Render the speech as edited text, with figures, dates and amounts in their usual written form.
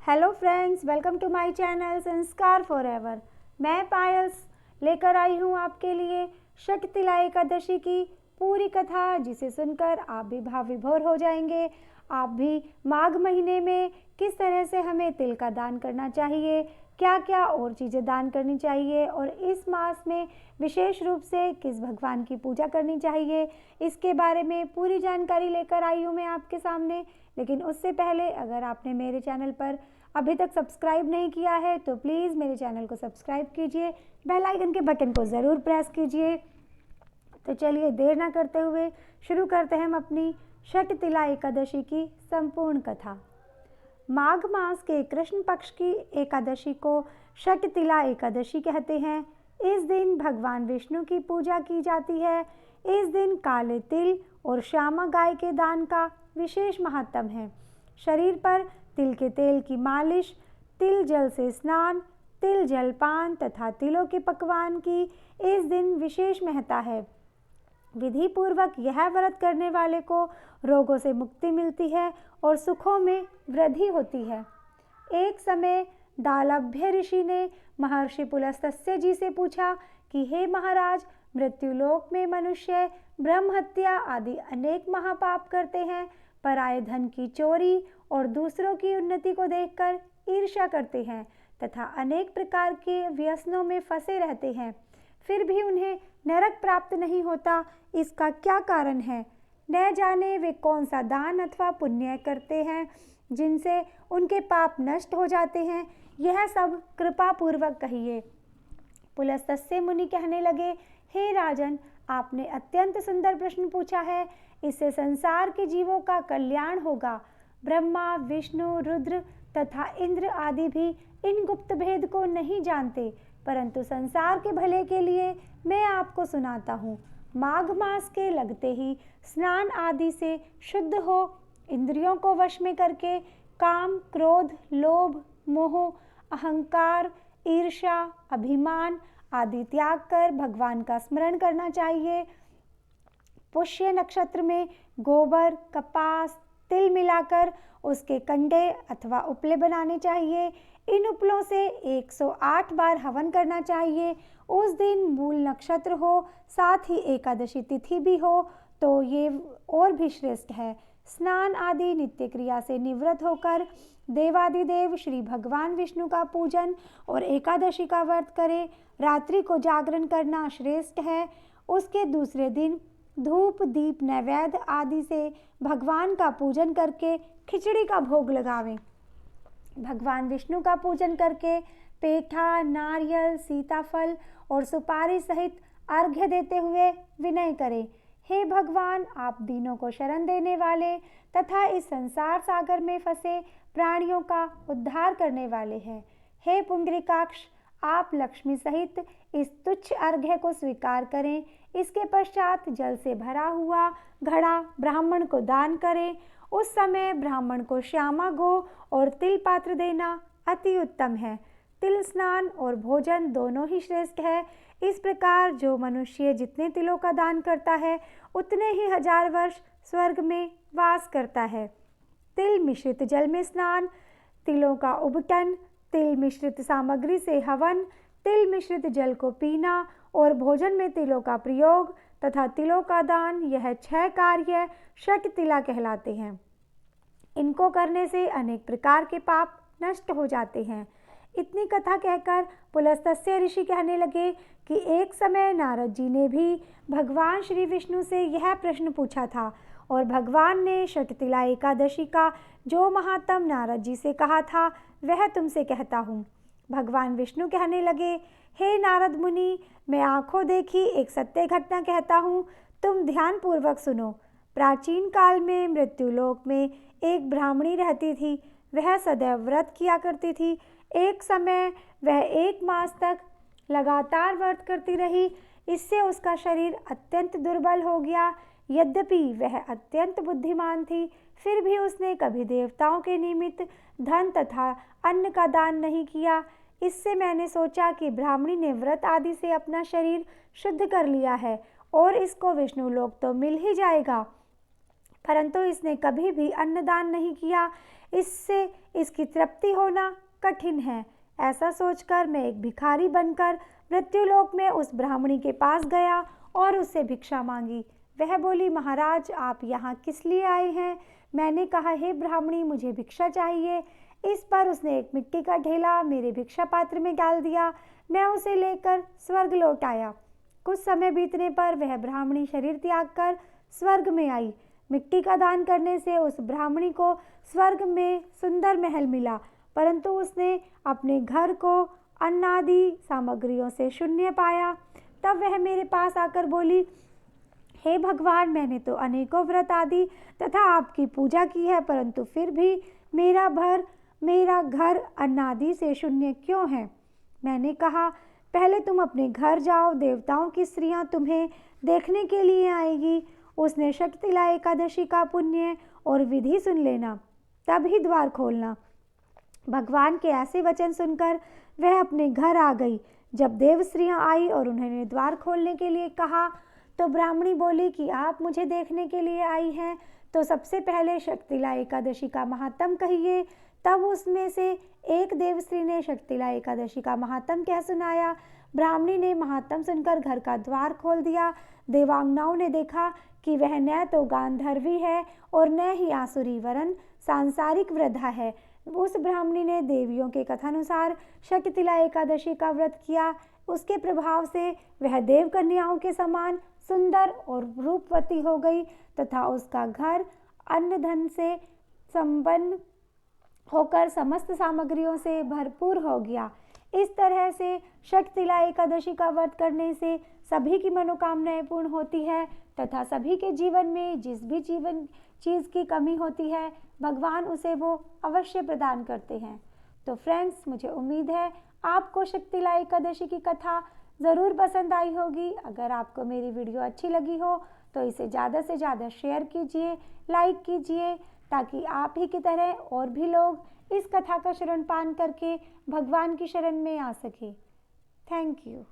Hello friends, welcome to my channel Sanskar forever. मैं पायल लेकर आई हूँ आपके लिए शक्तिला एकादशी की पूरी कथा, जिसे सुनकर आप भी भाव विभोर हो जाएंगे। आप भी माघ महीने में किस तरह से हमें तिल का दान करना चाहिए, क्या क्या और चीज़ें दान करनी चाहिए, और इस मास में विशेष रूप से किस भगवान की पूजा करनी चाहिए, इसके बारे में पूरी जानकारी लेकर आई हूँ मैं आपके सामने। लेकिन उससे पहले अगर आपने मेरे चैनल पर अभी तक सब्सक्राइब नहीं किया है तो प्लीज़ मेरे चैनल को सब्सक्राइब कीजिए, बेल आइकन के बटन को ज़रूर प्रेस कीजिए। तो चलिए देर ना करते हुए शुरू करते हैं हम अपनी शक्तिला एकादशी की संपूर्ण कथा। माघ मास के कृष्ण पक्ष की एकादशी को शक्तिला एकादशी कहते हैं। इस दिन भगवान विष्णु की पूजा की जाती है। इस दिन काले तिल और श्यामा गाय के दान का विशेष महत्व है। शरीर पर तिल के तेल की मालिश, तिल जल से स्नान, तिल जलपान तथा तिलों के पकवान की इस दिन विशेष महत्ता है। विधि पूर्वक यह व्रत करने वाले को रोगों से मुक्ति मिलती है और सुखों में वृद्धि होती है। एक समय दालभ्य ऋषि ने महर्षि पुलस्त्य जी से पूछा कि हे महाराज, मृत्युलोक में मनुष्य ब्रह्म हत्या आदि अनेक महापाप करते हैं, पराये धन की चोरी और दूसरों की उन्नति को देखकर ईर्ष्या करते हैं तथा अनेक प्रकार के व्यसनों में फंसे रहते हैं, फिर भी उन्हें नरक प्राप्त नहीं होता। इसका क्या कारण है? न जाने वे कौन सा दान अथवा पुण्य करते हैं जिनसे उनके पाप नष्ट हो जाते हैं। यह सब कृपा पूर्वक कहिए। पुलस्त्य मुनि कहने लगे, हे राजन, आपने अत्यंत सुंदर प्रश्न पूछा है। इससे संसार के जीवों का कल्याण होगा। ब्रह्मा, विष्णु, रुद्र तथा इंद्र आदि भी इन गुप्त भेद को नहीं जानते, परंतु संसार के भले के लिए मैं आपको सुनाता हूँ। माघ मास के लगते ही स्नान आदि से शुद्ध हो, इंद्रियों को वश में करके काम, क्रोध, लोभ, मोह, अहंकार, ईर्ष्या, अभिमान आदि त्याग कर भगवान का स्मरण करना चाहिए। पुष्य नक्षत्र में गोबर, कपास, तिल मिलाकर उसके कंडे अथवा उपले बनाने चाहिए। इन उपलों से 108 बार हवन करना चाहिए। उस दिन मूल नक्षत्र हो, साथ ही एकादशी तिथि भी हो तो ये और भी श्रेष्ठ है। स्नान आदि नित्य क्रिया से निवृत्त होकर देवादिदेव श्री भगवान विष्णु का पूजन और एकादशी का व्रत करें। रात्रि को जागरण करना श्रेष्ठ है। उसके दूसरे दिन धूप, दीप, नैवेद्य आदि से भगवान का पूजन करके खिचड़ी का भोग लगावें। भगवान विष्णु का पूजन करके पेठा, नारियल, सीताफल और सुपारी सहित अर्घ्य देते हुए विनय करें। हे भगवान, आप दीनों को शरण देने वाले तथा इस संसार सागर में फंसे प्राणियों का उद्धार करने वाले हैं। हे पुंडरीकाक्ष, आप लक्ष्मी सहित इस तुच्छ अर्घ्य को स्वीकार करें। इसके पश्चात जल से भरा हुआ घड़ा ब्राह्मण को दान करें। उस समय ब्राह्मण को श्यामा गो और तिल पात्र देना अति उत्तम है। तिल स्नान और भोजन दोनों ही श्रेष्ठ है। इस प्रकार जो मनुष्य जितने तिलों का दान करता है उतने ही 1000 वर्ष स्वर्ग में वास करता है। तिल मिश्रित जल में स्नान, तिलों का उबटन, तिल मिश्रित सामग्री से हवन, तिल मिश्रित जल को पीना और भोजन में तिलों का प्रयोग तथा तिलों का दान, यह 6 कार्य शक्तिला कहलाते हैं। इनको करने से अनेक प्रकार के पाप नष्ट हो जाते हैं। इतनी कथा कहकर पुलस्त्य ऋषि कहने लगे कि एक समय नारद जी ने भी भगवान श्री विष्णु से यह प्रश्न पूछा था और भगवान ने शक्तिला एकादशी का जो महात्म नारद जी से कहा था वह तुमसे कहता हूँ। भगवान विष्णु कहने लगे, हे नारद मुनि, मैं आंखों देखी एक सत्य घटना कहता हूँ, तुम ध्यान पूर्वक सुनो। प्राचीन काल में मृत्युलोक में एक ब्राह्मणी रहती थी। वह सदैव व्रत किया करती थी। एक समय वह 1 मास तक लगातार व्रत करती रही। इससे उसका शरीर अत्यंत दुर्बल हो गया। यद्यपि वह अत्यंत बुद्धिमान थी, फिर भी उसने कभी देवताओं के निमित्त धन तथा अन्न का दान नहीं किया। इससे मैंने सोचा कि ब्राह्मणी ने व्रत आदि से अपना शरीर शुद्ध कर लिया है और इसको विष्णु लोक तो मिल ही जाएगा, परंतु इसने कभी भी अन्नदान नहीं किया। इससे इसकी तृप्ति होना कठिन है। ऐसा सोचकर मैं एक भिखारी बनकर मृत्युलोक में उस ब्राह्मणी के पास गया और उससे भिक्षा मांगी। वह बोली, महाराज आप यहाँ किस लिए आए हैं? मैंने कहा, हे ब्राह्मणी मुझे भिक्षा चाहिए। इस पर उसने एक मिट्टी का ढेला मेरे भिक्षा पात्र में डाल दिया। मैं उसे लेकर स्वर्ग लौट आया। कुछ समय बीतने पर वह ब्राह्मणी शरीर त्याग कर स्वर्ग में आई। मिट्टी का दान करने से उस ब्राह्मणी को स्वर्ग में सुंदर महल मिला, परंतु उसने अपने घर को अन्नादि सामग्रियों से शून्य पाया। तब वह मेरे पास आकर बोली, हे भगवान, मैंने तो अनेकों व्रत आदि तथा आपकी पूजा की है, परंतु फिर भी मेरा घर अन्नादि से शून्य क्यों है? मैंने कहा, पहले तुम अपने घर जाओ, देवताओं की स्त्रियां तुम्हें देखने के लिए आएगी। उसने शक्तिला एकादशी का पुण्य और विधि सुन लेना, तब ही द्वार खोलना। भगवान के ऐसे वचन सुनकर वह अपने घर आ गई। जब देव स्त्रियां आई और उन्होंने द्वार खोलने के लिए कहा तो ब्राह्मणी बोली कि आप मुझे देखने के लिए आई हैं, तो सबसे पहले शक्तिला एकादशी का महात्म कहिए। तब उसमें से एक देवस्त्री ने शक्तिला एकादशी का महात्म कह सुनाया। ब्राह्मणी ने महात्म सुनकर घर का द्वार खोल दिया। देवांगनाओं ने देखा कि वह न तो गांधर्वी है और न ही आसुरी वरन सांसारिक वृद्धा है। उस ब्राह्मणी ने देवियों के कथानुसार शक्तिला एकादशी का व्रत किया। उसके प्रभाव से वह देव कन्याओं के समान सुंदर और रूपवती हो गई तथा उसका घर अन्न धन से संपन्न होकर समस्त सामग्रियों से भरपूर हो गया। इस तरह से शक्तिला एकादशी का व्रत करने से सभी की मनोकामनाएं पूर्ण होती है तथा सभी के जीवन में जिस भी चीज़ की कमी होती है, भगवान उसे वो अवश्य प्रदान करते हैं। तो फ्रेंड्स, मुझे उम्मीद है आपको शक्तिला एकादशी की कथा ज़रूर पसंद आई होगी। अगर आपको मेरी वीडियो अच्छी लगी हो तो इसे ज़्यादा से ज़्यादा शेयर कीजिए, लाइक कीजिए, ताकि आप ही की तरह और भी लोग इस कथा का शरण पान करके भगवान की शरण में आ सके। Thank you.